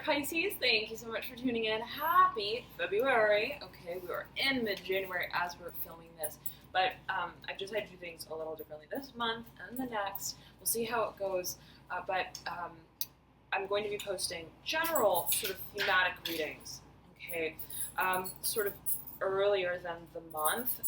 Pisces, thank you so much for tuning in. Happy February. Okay, we are in mid-January as we're filming this, but I've just had to do things a little differently this month and the next. We'll see how it goes, but I'm going to be posting general sort of thematic readings, okay, sort of earlier than the month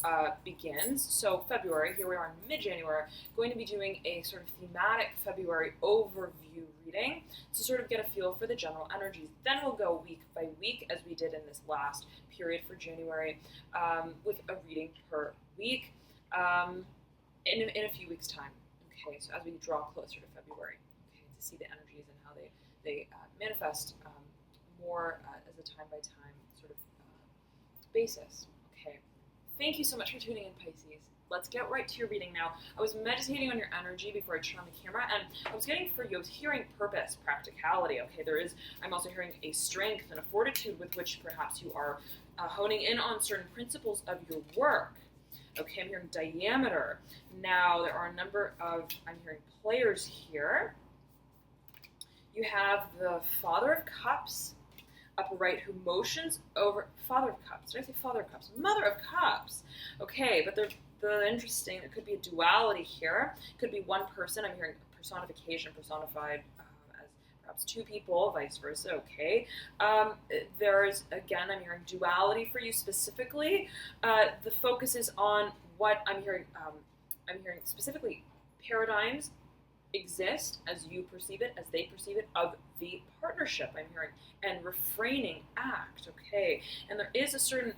begins. So February, here we are in mid-January, going to be doing a sort of thematic February overview reading to sort of get a feel for the general energies. Then we'll go week by week as we did in this last period for January with a reading per week in a few weeks' time. Okay, so as we draw closer to February, okay, to see the energies and how they manifest more as a time-by-time sort of basis. Okay, thank you so much for tuning in, Pisces. Let's get right to your reading now. I was meditating on your energy before I turned on the camera, and I was getting for you, I was hearing purpose, practicality. Okay, I'm also hearing a strength and a fortitude with which perhaps you are honing in on certain principles of your work. Okay, I'm hearing diameter. Now, there are a number of, I'm hearing players here. You have the Father of Cups, upright, who motions over Father of Cups. Did I say Father of Cups? Mother of Cups. Okay, but they're interesting. There could be a duality here. Could be one person. I'm hearing personification, personified as perhaps two people, vice versa. Okay. There's, again, I'm hearing duality for you specifically. The focus is on what I'm hearing. I'm hearing specifically paradigms exist as you perceive it, as they perceive it, of the partnership, I'm hearing, and refraining act, okay? And there is a certain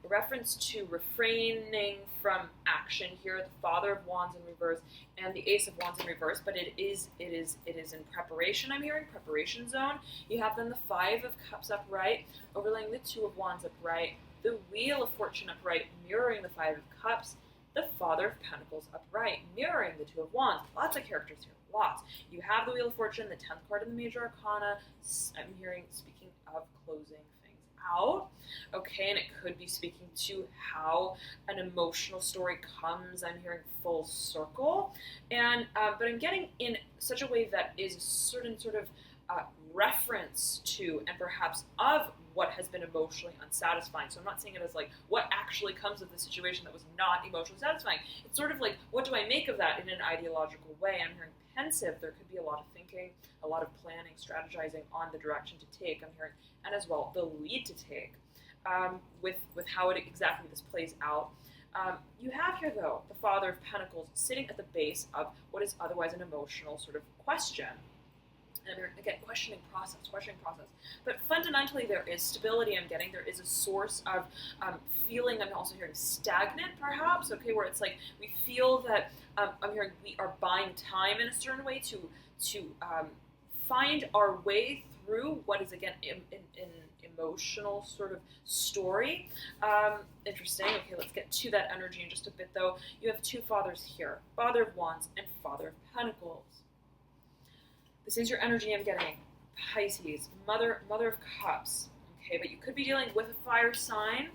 reference to refraining from action here, the Father of Wands in reverse and the Ace of Wands in reverse, but it is in preparation, I'm hearing, preparation zone. You have then the Five of Cups upright, overlaying the Two of Wands upright, the Wheel of Fortune upright, mirroring the Five of Cups, the Father of Pentacles upright, mirroring the Two of Wands. Lots of characters here, lots. You have the Wheel of Fortune, the 10th card in the Major Arcana. I'm hearing, speaking of closing things out. Okay, and it could be speaking to how an emotional story comes. I'm hearing full circle. And but I'm getting in such a way that is a certain sort of reference to and perhaps of what has been emotionally unsatisfying. So I'm not saying it as like what actually comes of the situation that was not emotionally satisfying. It's sort of like, what do I make of that in an ideological way? I'm hearing pensive. There could be a lot of thinking, a lot of planning, strategizing on the direction to take. I'm hearing, and as well the lead to take with how it exactly this plays out. You have here though the Father of Pentacles sitting at the base of what is otherwise an emotional sort of question. And again, questioning process. But fundamentally, there is stability I'm getting. There is a source of feeling. I'm also hearing stagnant, perhaps, okay, where it's like we feel that I'm hearing we are buying time in a certain way to find our way through what is, again, an emotional sort of story. Interesting. Okay, let's get to that energy in just a bit, though. You have two fathers here, Father of Wands and Father of Pentacles. This is your energy I'm getting, Pisces, Mother of Cups. Okay, but you could be dealing with a fire sign.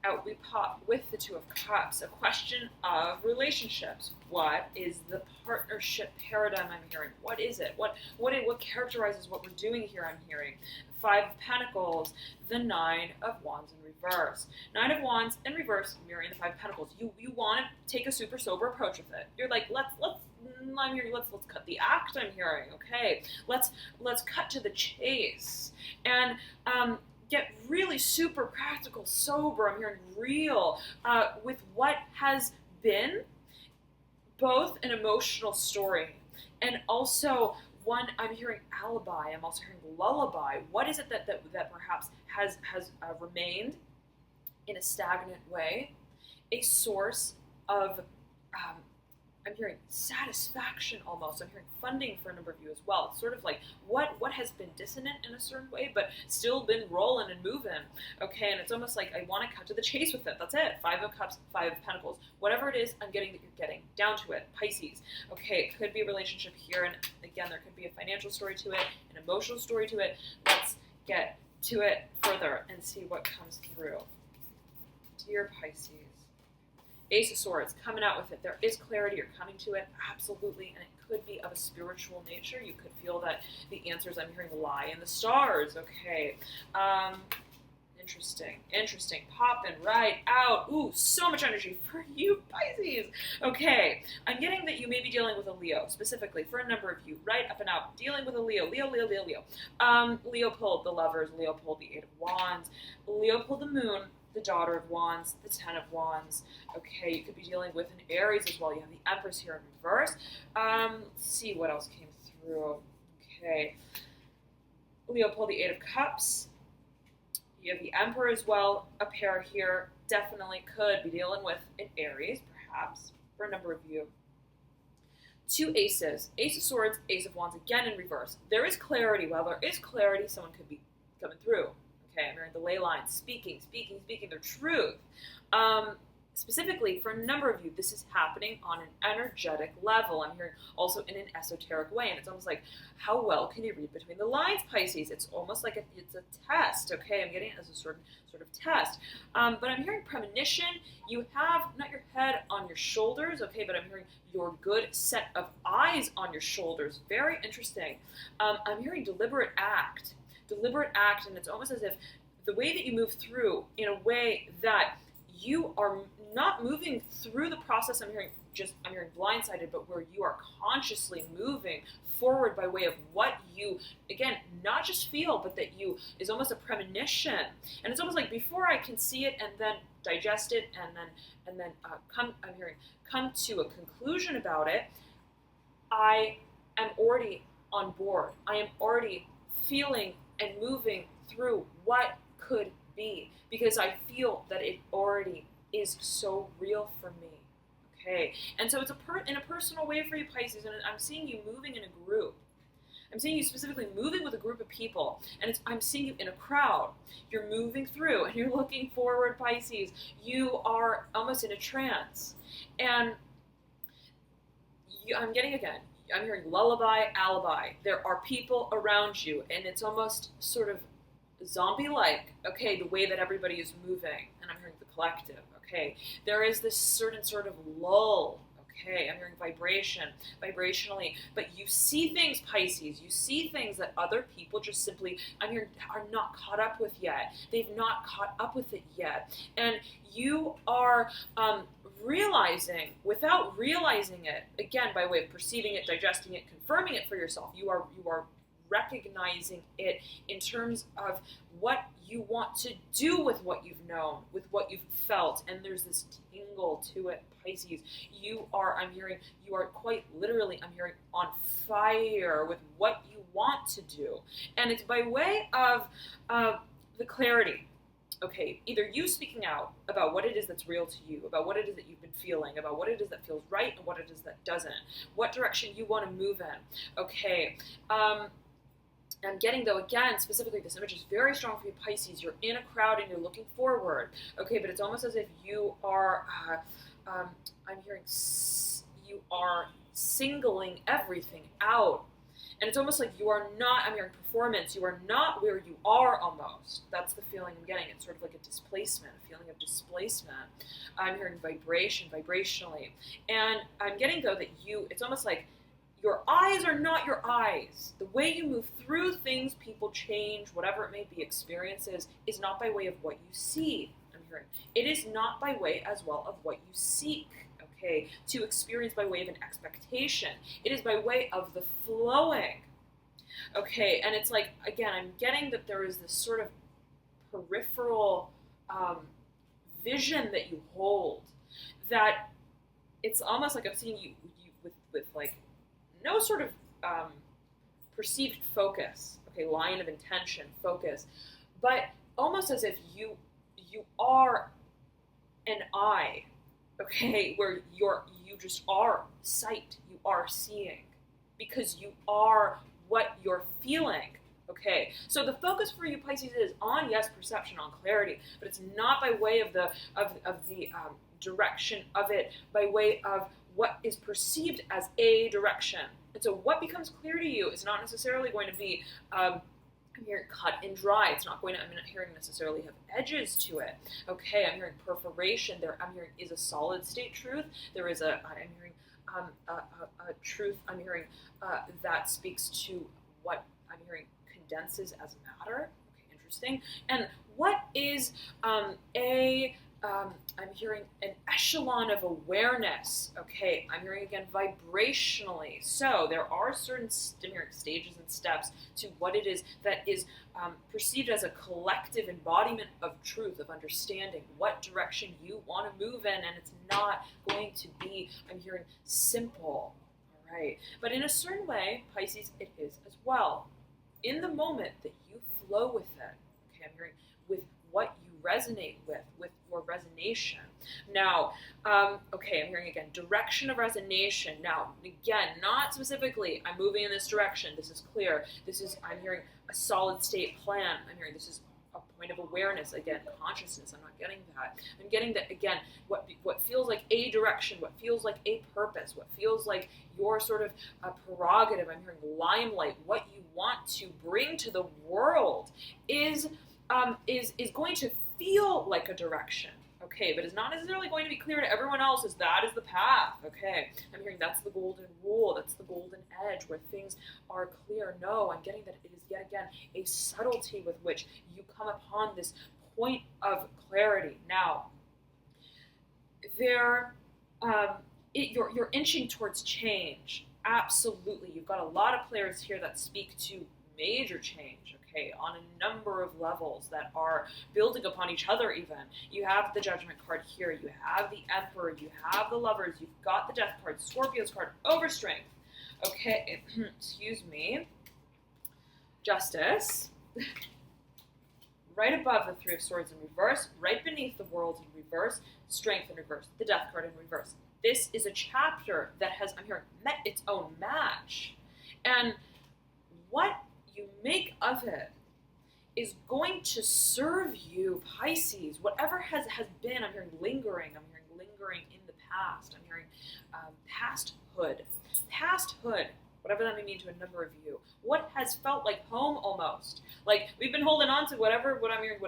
Out we pop with the Two of Cups, a question of relationships. What is the partnership paradigm I'm hearing? What is it? What characterizes what we're doing here I'm hearing? Five of Pentacles, the Nine of Wands in reverse. Nine of Wands in reverse, mirroring the Five of Pentacles. You want to take a super sober approach with it. You're like, let's cut the act I'm hearing, okay? Let's cut to the chase. And get really super practical, sober, I'm hearing real, with what has been both an emotional story and also one, I'm hearing alibi, I'm also hearing lullaby. What is it that perhaps has remained in a stagnant way? A source of, I'm hearing satisfaction almost. I'm hearing funding for a number of you as well. It's sort of like what has been dissonant in a certain way, but still been rolling and moving. Okay, and it's almost like I want to cut to the chase with it. That's it. Five of Cups, Five of Pentacles. Whatever it is, I'm getting that you're getting down to it. Pisces. Okay, it could be a relationship here, and again, there could be a financial story to it, an emotional story to it. Let's get to it further and see what comes through. Dear Pisces. Ace of Swords, coming out with it. There is clarity. You're coming to it, absolutely, and it could be of a spiritual nature. You could feel that the answers I'm hearing lie in the stars. Okay. Interesting. Popping right out. Ooh, so much energy for you, Pisces. Okay, I'm getting that you may be dealing with a Leo, specifically for a number of you, right up and out, dealing with a Leo. Leo pulled the Lovers, Leo pulled the Eight of Wands, Leo pulled the Moon, the Daughter of Wands, the Ten of Wands. Okay, you could be dealing with an Aries as well. You have the Empress here in reverse. Let's see what else came through. Okay, Leo pulled the Eight of Cups. You have the Emperor as well, a pair here. Definitely could be dealing with an Aries, perhaps, for a number of you. Two Aces, Ace of Swords, Ace of Wands, again in reverse. There is clarity. While there is clarity, someone could be coming through. Okay, I'm hearing the ley lines, speaking their truth. Specifically, for a number of you, this is happening on an energetic level. I'm hearing also in an esoteric way, and it's almost like, how well can you read between the lines, Pisces? It's almost like it's a test, okay? I'm getting it as a sort of test. But I'm hearing premonition. You have not your head on your shoulders, okay, but I'm hearing your good set of eyes on your shoulders. Very interesting. I'm hearing deliberate act, and it's almost as if the way that you move through in a way that you are not moving through the process. I'm hearing blindsided, but where you are consciously moving forward by way of what you, again, not just feel, but that you is almost a premonition. And it's almost like before I can see it and then digest it and then come to a conclusion about it, I am already on board. I am already feeling and moving through what could be, because I feel that it already is so real for me. Okay, and so it's in a personal way for you, Pisces, and I'm seeing you moving in a group. I'm seeing you specifically moving with a group of people, and I'm seeing you in a crowd. You're moving through, and you're looking forward, Pisces. You are almost in a trance, and I'm hearing lullaby, alibi. There are people around you, and it's almost sort of zombie-like, okay, the way that everybody is moving, and I'm hearing the collective, okay. There is this certain sort of lull, okay, I'm hearing vibration, vibrationally, but you see things, Pisces, you see things that other people just simply, I'm hearing, are not caught up with yet. They've not caught up with it yet, and you are realizing, without realizing it, again, by way of perceiving it, digesting it, confirming it for yourself, you are recognizing it in terms of what you want to do with what you've known, with what you've felt, and there's this tingle to it, Pisces. You are quite literally, I'm hearing, on fire with what you want to do, and it's by way of the clarity. Okay, either you speaking out about what it is that's real to you, about what it is that you've been feeling, about what it is that feels right and what it is that doesn't, what direction you want to move in. Okay, I'm getting, though, again, specifically, this image is very strong for you, Pisces. You're in a crowd and you're looking forward. Okay, but it's almost as if you are, I'm hearing, you are singling everything out. And it's almost like you are not, I'm hearing performance, you are not where you are almost. That's the feeling I'm getting. It's sort of like a displacement, a feeling of displacement. I'm hearing vibration, vibrationally. And I'm getting, though, that it's almost like your eyes are not your eyes. The way you move through things, people change, whatever it may be, experiences, is not by way of what you see, I'm hearing. It is not by way as well of what you seek, okay, to experience by way of an expectation. It is by way of the flowing, okay, and it's like, again, I'm getting that there is this sort of peripheral vision that you hold, that it's almost like I'm seeing you with like, no sort of perceived focus, okay, line of intention, focus, but almost as if you are an eye, okay, where you just are sight, you are seeing, because you are what you're feeling, okay. So the focus for you, Pisces, is on, yes, perception, on clarity, but it's not by way of the direction of it, by way of what is perceived as a direction. And so what becomes clear to you is not necessarily going to be I'm hearing cut and dry. It's not going to, I'm not hearing necessarily have edges to it. Okay, I'm hearing perforation. There, I'm hearing is a solid state truth. There is I'm hearing a truth. I'm hearing that speaks to what I'm hearing condenses as matter. Okay, interesting. And what is I'm hearing an echelon of awareness. Okay, I'm hearing again vibrationally. So there are certain stages and steps to what it is that is perceived as a collective embodiment of truth, of understanding what direction you want to move in, and it's not going to be, I'm hearing, simple. All right, but in a certain way, Pisces, it is as well. In the moment that you flow with it, okay, I'm hearing with what you resonate with your resonation. Now, okay, I'm hearing again, direction of resonation. Now, again, not specifically, I'm moving in this direction. This is clear. This is, I'm hearing a solid state plan. I'm hearing this is a point of awareness. Again, consciousness. I'm not getting that. I'm getting that, again, what feels like a direction, what feels like a purpose, what feels like your sort of prerogative. I'm hearing limelight. What you want to bring to the world is going to feel like a direction, okay, but it's not necessarily going to be clear to everyone else as that is the path, okay. I'm hearing that's the golden rule, that's the golden edge where things are clear. No, I'm getting that it is yet again a subtlety with which you come upon this point of clarity. Now, you're inching towards change. Absolutely, you've got a lot of players here that speak to major change, okay, on a number of levels that are building upon each other even. You have the Judgment card here, you have the Emperor, you have the Lovers, you've got the Death card, Scorpio's card, Overstrength, okay, excuse me, Justice, right above the Three of Swords in reverse, right beneath the World in reverse, Strength in reverse, the Death card in reverse. This is a chapter that has, I'm hearing, met its own match. And what you make of it is going to serve you, Pisces. Whatever has been, I'm hearing lingering. I'm hearing lingering in the past. I'm hearing pasthood. Pasthood, whatever that may mean to a number of you. What has felt like home almost. Like we've been holding on to whatever I'm hearing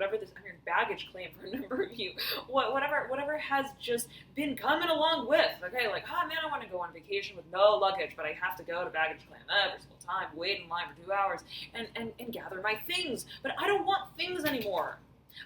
baggage claim for a number of you. Whatever has just been coming along with. Okay, like, oh man, I want to go on vacation with no luggage, but I have to go to baggage claim every single time, wait in line for 2 hours and gather my things. But I don't want things anymore.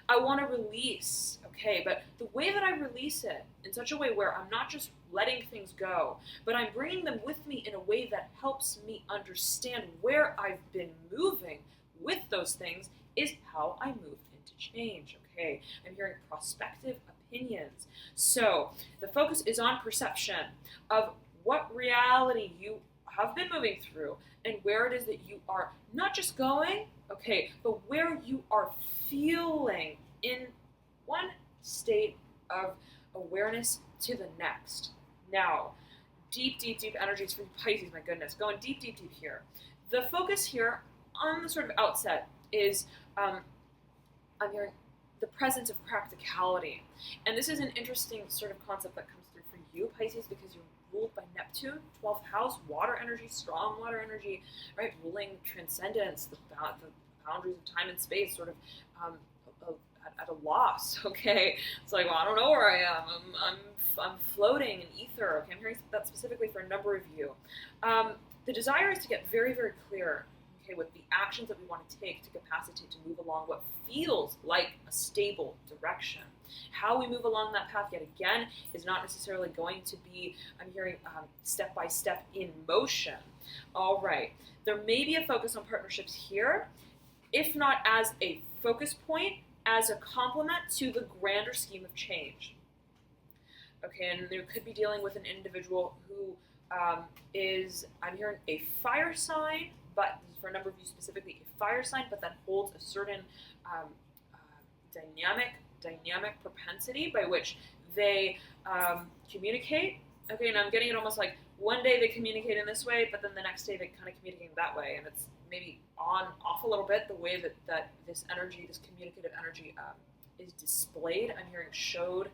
I want to release, okay? But the way that I release it in such a way where I'm not just letting things go, but I'm bringing them with me in a way that helps me understand where I've been moving with those things is how I move into change, okay? I'm hearing prospective opinions. So the focus is on perception of what reality you have been moving through and where it is that you are not just going, okay, but where you are feeling in one state of awareness to the next. Now, deep energies for Pisces, my goodness, going deep here. The focus here on the sort of outset is, I'm hearing the presence of practicality. And this is an interesting sort of concept that comes through for you, Pisces, because you're ruled by Neptune, 12th house, water energy, strong water energy, right? Ruling transcendence, the boundaries of time and space, sort of at a loss. Okay, it's like, well, I don't know where I am. I'm floating in ether. Okay, I'm hearing that specifically for a number of you. The desire is to get very clear. Okay, with the actions that we want to take to capacitate to move along what feels like a stable direction. How we move along that path, yet again, is not necessarily going to be, I'm hearing, step by step in motion. All right, there may be a focus on partnerships here, if not as a focus point, as a complement to the grander scheme of change. Okay, and there could be dealing with an individual who is, I'm hearing, a fire sign, but for a number of you specifically, a fire sign, but that holds a certain dynamic propensity by which they communicate. Okay, and I'm getting it almost like one day they communicate in this way, but then the next day they kind of communicate that way, and it's maybe off a little bit the way that this energy, this communicative energy is displayed. I'm hearing showed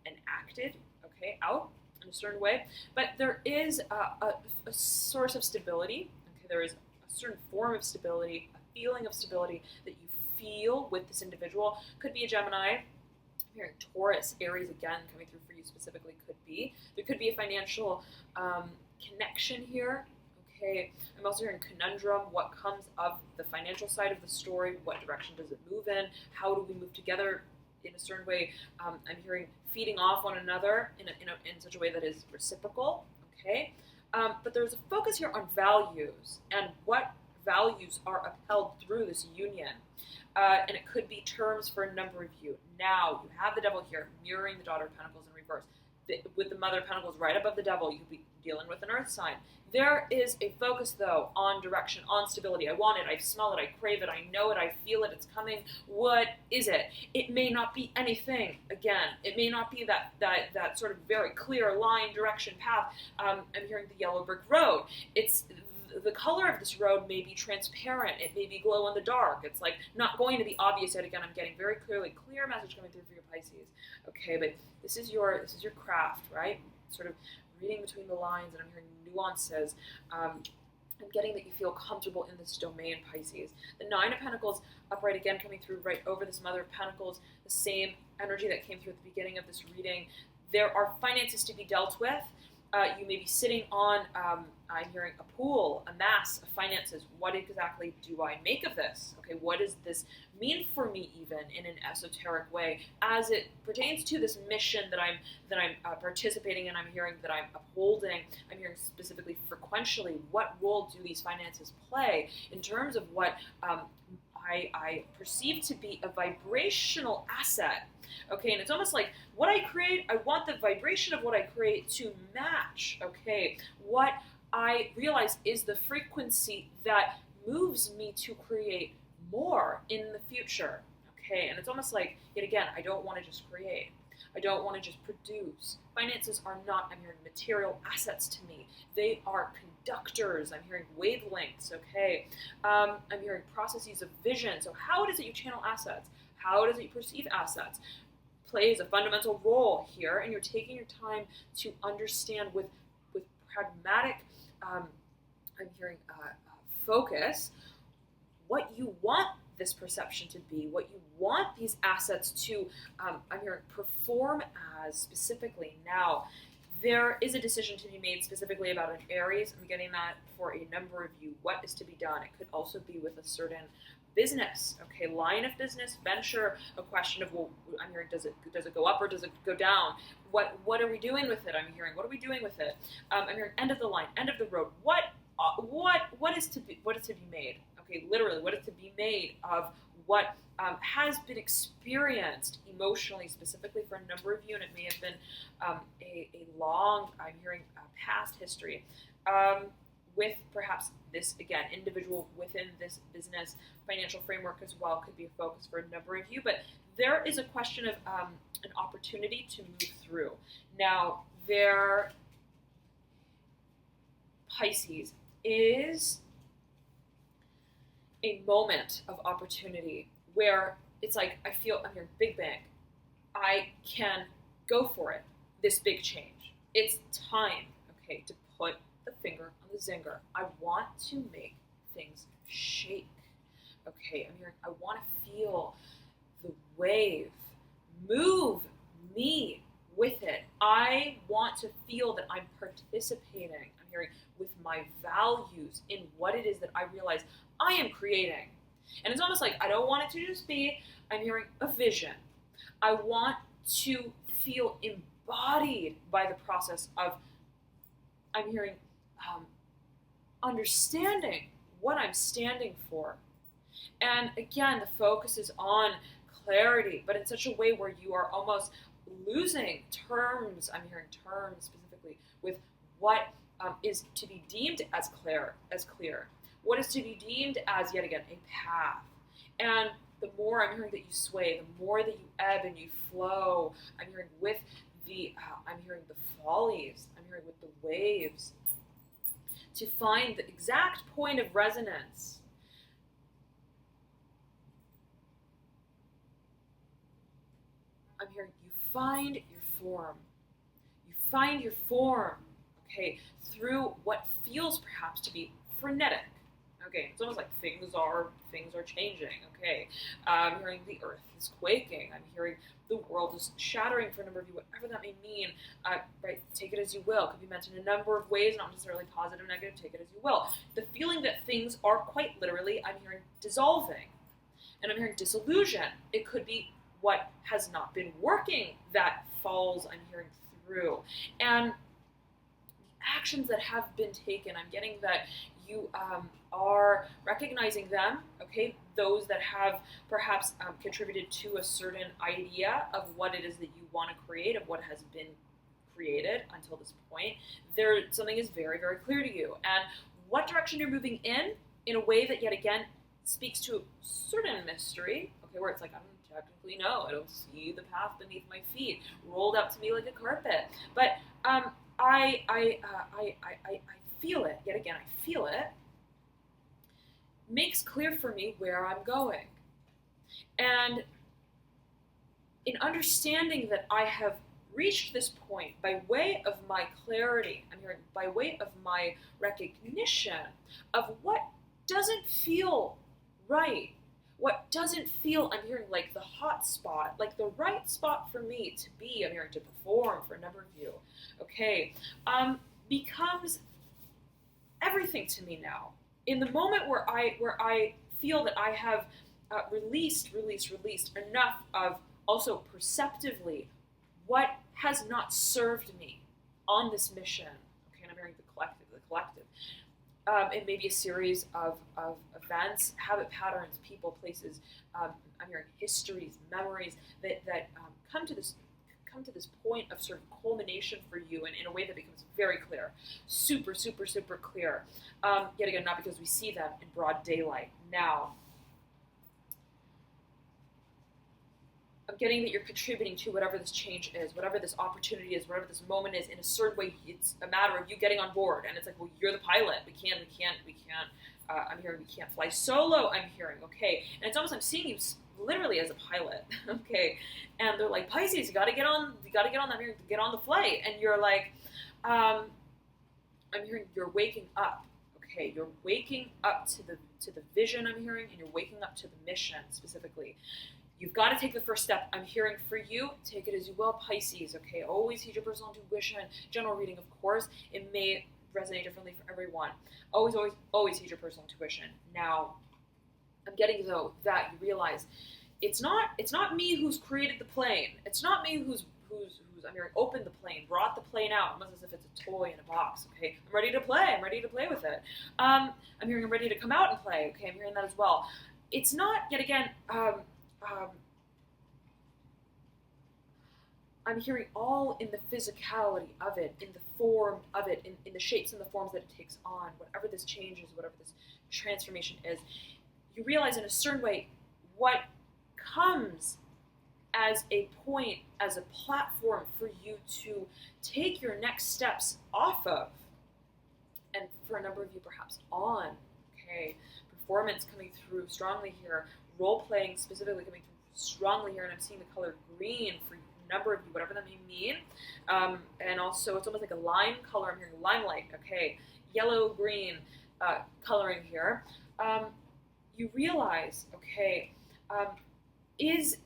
and acted, okay, out in a certain way. But there is a source of stability. Okay, there is a certain form of stability, a feeling of stability that you feel with this individual. Could be a Gemini. I'm hearing Taurus, Aries again coming through for you specifically. Could be. There could be a financial connection here. Okay, I'm also hearing conundrum. What comes of the financial side of the story? What direction does it move in? How do we move together in a certain way? I'm hearing feeding off one another in such a way that is reciprocal. Okay, but there's a focus here on values and what values are upheld through this union. And it could be terms for a number of you. Now, you have the Devil here, mirroring the Daughter of Pentacles in reverse. With the Mother of Pentacles right above the Devil, you could be dealing with an Earth sign. There is a focus, though, on direction, on stability. I want it, I smell it, I crave it, I know it, I feel it, it's coming. What is it? It may not be anything, again. It may not be that sort of very clear line, direction, path. I'm hearing the yellow brick road. It's the color of this road may be transparent. It may be glow in the dark. It's like not going to be obvious yet. Again, I'm getting very clear message coming through for your Pisces. Okay, but this is your craft, right? Sort of reading between the lines, and I'm hearing nuances. I'm getting that you feel comfortable in this domain, Pisces. The Nine of Pentacles upright again coming through right over this Mother of Pentacles, the same energy that came through at the beginning of this reading. There are finances to be dealt with. You may be sitting on, I'm hearing a pool, a mass of finances. What exactly do I make of this? Okay, what does this mean for me, even in an esoteric way, as it pertains to this mission that I'm participating in? I'm hearing that I'm upholding. I'm hearing specifically frequentially, what role do these finances play in terms of what I perceive to be a vibrational asset? Okay, and it's almost like what I create, I want the vibration of what I create to match, okay, what I realize is the frequency that moves me to create more in the future, okay, and it's almost like, yet again, I don't want to just create. I don't want to just produce. Finances are not, I'm hearing, material assets to me. They are conductors. I'm hearing wavelengths, okay? I'm hearing processes of vision. So how it is that you channel assets? How it is that you perceive assets plays a fundamental role here, and you're taking your time to understand with pragmatic, I'm hearing focus, what you want this perception to be, what you want these assets to, I'm hearing, perform as specifically. Now, there is a decision to be made specifically about an Aries. I'm getting that for a number of you. What is to be done? It could also be with a certain business, okay, line of business, venture, a question of, well, I'm hearing, does it go up or does it go down? What are we doing with it? I'm hearing, what are we doing with it? I'm hearing end of the line, end of the road. What is to be made? Okay, literally, what is to be made of what has been experienced emotionally, specifically for a number of you, and it may have been a long, I'm hearing, past history. With perhaps this, again, individual within this business financial framework as well could be a focus for a number of you. But there is a question of an opportunity to move through. Now, there, Pisces, is a moment of opportunity where it's like, I feel, I'm hearing big bang. I can go for it, this big change. It's time, okay, to put the finger on the zinger. I want to make things shake. Okay, I'm hearing, I want to feel the wave move me with it. I want to feel that I'm participating, I'm hearing, with my values in what it is that I realize I am creating. And it's almost like, I don't want it to just be, I'm hearing, a vision. I want to feel embodied by the process of, I'm hearing, understanding what I'm standing for. And again, the focus is on clarity, but in such a way where you are almost losing terms, I'm hearing terms specifically, with what is to be deemed as clear, what is to be deemed as, yet again, a path. And the more I'm hearing that you sway, the more that you ebb and you flow, I'm hearing with the, I'm hearing the follies, I'm hearing with the waves, to find the exact point of resonance. I'm hearing you find your form. You find your form, okay, through what feels perhaps to be frenetic, Okay, it's almost like things are changing. Okay, I'm hearing the earth is quaking. I'm hearing the world is shattering for a number of you, whatever that may mean. Right, take it as you will. It could be meant in a number of ways, not necessarily positive, negative. Take it as you will. The feeling that things are quite literally, I'm hearing dissolving, and I'm hearing disillusion. It could be what has not been working that falls. I'm hearing through, and actions that have been taken. I'm getting that you are recognizing them, okay? Those that have perhaps contributed to a certain idea of what it is that you want to create, of what has been created until this point. Something is very, very clear to you. And what direction you're moving in a way that, yet again, speaks to a certain mystery, okay, where it's like, I don't technically know. I don't see the path beneath my feet, rolled up to me like a carpet. But I feel it, yet again, I feel it, makes clear for me where I'm going. And in understanding that I have reached this point by way of my clarity, I'm hearing by way of my recognition of what doesn't feel right, what doesn't feel, I'm hearing like the hot spot, like the right spot for me to be, I'm hearing to perform for a number of you, okay, becomes everything to me now. In the moment where I feel that I have released enough of also perceptively what has not served me on this mission, okay, and I'm hearing the collective. It may be a series of events, habit patterns, people, places, I'm hearing histories, memories that come to this point of sort of culmination for you, and in a way that becomes very clear, super clear. Yet again, not because we see them in broad daylight. Now, I'm getting that you're contributing to whatever this change is, whatever this opportunity is, whatever this moment is. In a certain way, it's a matter of you getting on board, and it's like, well, you're the pilot. We can't. I'm hearing we can't fly solo. I'm hearing, okay, and it's almost I'm seeing you literally as a pilot, okay, and they're like, Pisces, you gotta get on that, get on the flight, and you're like, I'm hearing you're waking up, okay, you're waking up to the vision, I'm hearing, and you're waking up to the mission specifically. You've got to take the first step. I'm hearing for you, take it as you will, Pisces, okay, always heed your personal intuition, general reading, of course, it may resonate differently for everyone. Always heed your personal intuition. Now, I'm getting though that you realize it's not me who's created the plane. It's not me who's I'm hearing opened the plane, brought the plane out, almost as if it's a toy in a box. Okay, I'm ready to play. I'm ready to play with it. I'm hearing I'm ready to come out and play. Okay, I'm hearing that as well. It's not yet again. I'm hearing all in the physicality of it, in the form of it, in the shapes and the forms that it takes on, whatever this change is, whatever this transformation is. You realize in a certain way what comes as a point, as a platform for you to take your next steps off of, and for a number of you perhaps on, okay, performance coming through strongly here, role-playing specifically coming through strongly here, and I'm seeing the color green for a number of you, whatever that may mean, and also it's almost like a lime color, I'm hearing limelight, okay, yellow-green coloring here. You realize, okay, is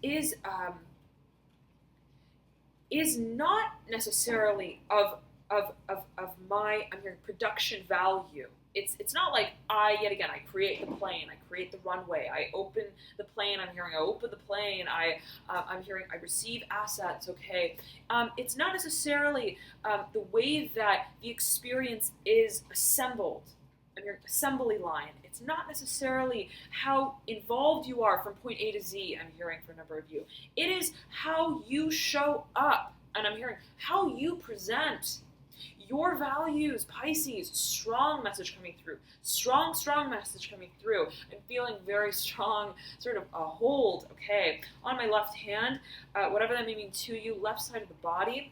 not necessarily of my, I'm hearing, production value. It's not like I create the plane, I create the runway, I open the plane, I'm hearing I open the plane, I'm hearing I receive assets, okay. It's not necessarily the way that the experience is assembled. I'm hearing assembly line. It's not necessarily how involved you are from point A to Z, I'm hearing for a number of you. It is how you show up, and I'm hearing how you present your values, Pisces. Strong message coming through. Strong message coming through. I'm feeling very strong, sort of a hold, okay, on my left hand, whatever that may mean to you, left side of the body.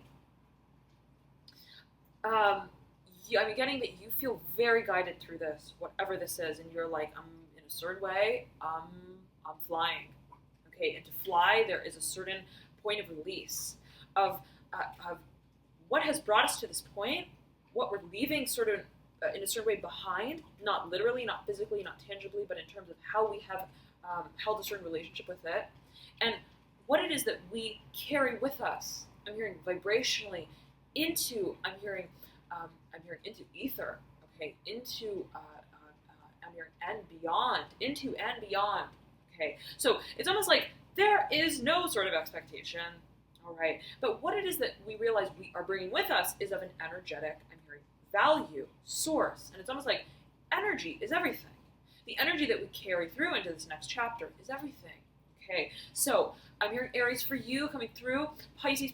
I'm getting that you feel very guided through this, whatever this is, and you're like, I'm in a certain way, I'm flying, okay, and to fly, there is a certain point of release of what has brought us to this point, what we're leaving sort of in a certain way behind, not literally, not physically, not tangibly, but in terms of how we have held a certain relationship with it, and what it is that we carry with us. I'm hearing vibrationally into, I'm hearing into ether, okay, into, I'm hearing and beyond, into and beyond, okay. So it's almost like there is no sort of expectation, all right, but what it is that we realize we are bringing with us is of an energetic, I'm hearing, value, source, and it's almost like energy is everything. The energy that we carry through into this next chapter is everything, okay. So I'm hearing Aries for you coming through, Pisces.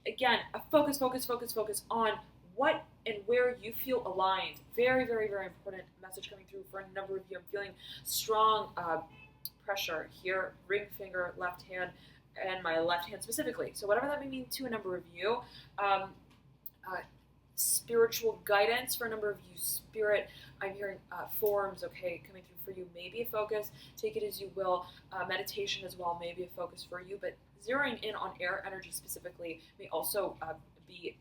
Again, a focus on what and where you feel aligned. Very, very, very important message coming through for a number of you. I'm feeling strong pressure here, ring finger, left hand, and my left hand specifically. So whatever that may mean to a number of you, spiritual guidance for a number of you, spirit, I'm hearing forms, okay, coming through for you. Maybe a focus, take it as you will. Meditation as well, maybe a focus for you, but zeroing in on air energy specifically may also be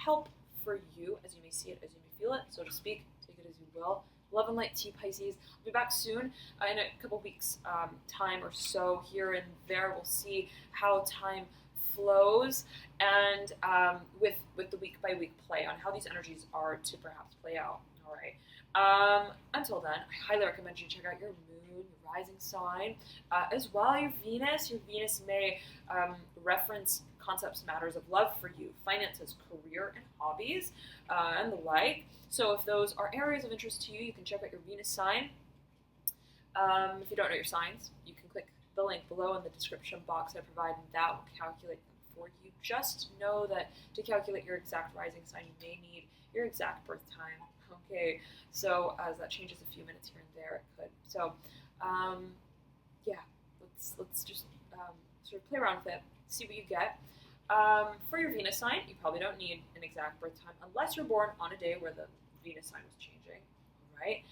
help for you, as you may see it, as you may feel it, so to speak. Take it as you will. Love and light to you, Pisces. I'll be back soon in a couple weeks' time or so. Here and there, we'll see how time flows, and with the week by week play on how these energies are to perhaps play out. All right. Until then, I highly recommend you check out your moon, your rising sign, as well your Venus. Your Venus may reference concepts, matters of love for you, finances, career, and hobbies, and the like. So if those are areas of interest to you, you can check out your Venus sign. If you don't know your signs, you can click the link below in the description box I provide, and that will calculate them for you. Just know that to calculate your exact rising sign, you may need your exact birth time. Okay, so as that changes a few minutes here and there, it could. So, yeah, let's just sort of play around with it, see what you get. For your Venus sign, you probably don't need an exact birth time unless you're born on a day where the Venus sign was changing. All right.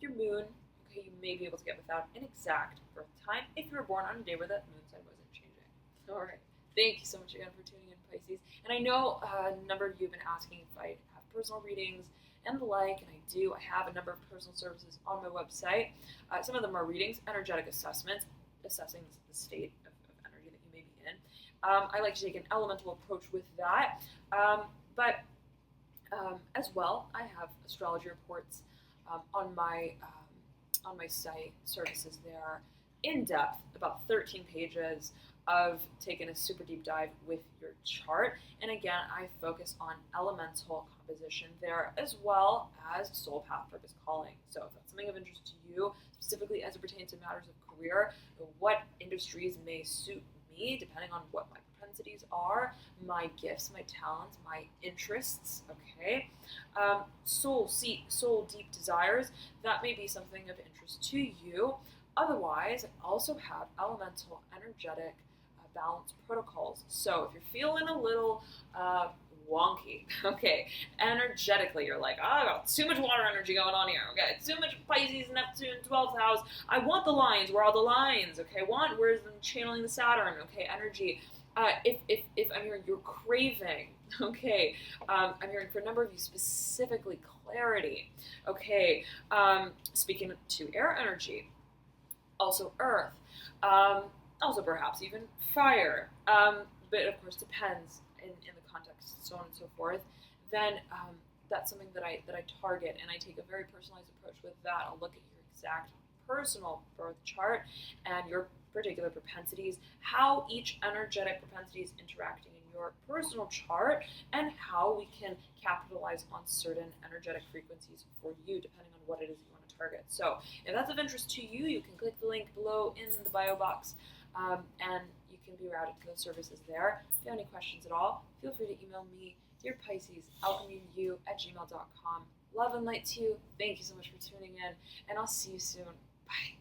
Your moon, okay, you may be able to get without an exact birth time if you were born on a day where the moon sign wasn't changing. All right. Thank you so much again for tuning in, Pisces. And I know a number of you have been asking if I have personal readings and the like, and I do. I have a number of personal services on my website. Some of them are readings, energetic assessments, assessing the state of energy that you may be in. I like to take an elemental approach with that, but as well, I have astrology reports on my site, services there, in depth, about 13 pages of taking a super deep dive with your chart. And again, I focus on elemental composition there, as well as soul path, purpose, calling. So if that's something of interest to you, specifically as it pertains to matters of career, what industries may suit me, depending on what my propensities are, my gifts, my talents, my interests, okay? Soul deep desires, that may be something of interest to you. Otherwise, I also have elemental energetic balance protocols. So if you're feeling a little wonky, okay, energetically, you're like, oh, I got too much water energy going on here, okay, too much Pisces, Neptune, 12th house, I want the lines, where are all the lines, okay, where's them channeling the Saturn, okay, energy. If I'm hearing you're craving, okay, I'm hearing for a number of you specifically clarity, okay, speaking to air energy, also earth, also perhaps even fire, but of course depends in the context, so on and so forth, then that's something that I target, and I take a very personalized approach with that. I'll look at your exact personal birth chart and your particular propensities, how each energetic propensity is interacting in your personal chart, and how we can capitalize on certain energetic frequencies for you, depending on what it is you want to target. So if that's of interest to you, you can click the link below in the bio box, and you can be routed to those services there. If you have any questions at all, feel free to email me, Dear Pisces, alchemyyou@gmail.com. Love and light to you. Thank you so much for tuning in, and I'll see you soon. Bye.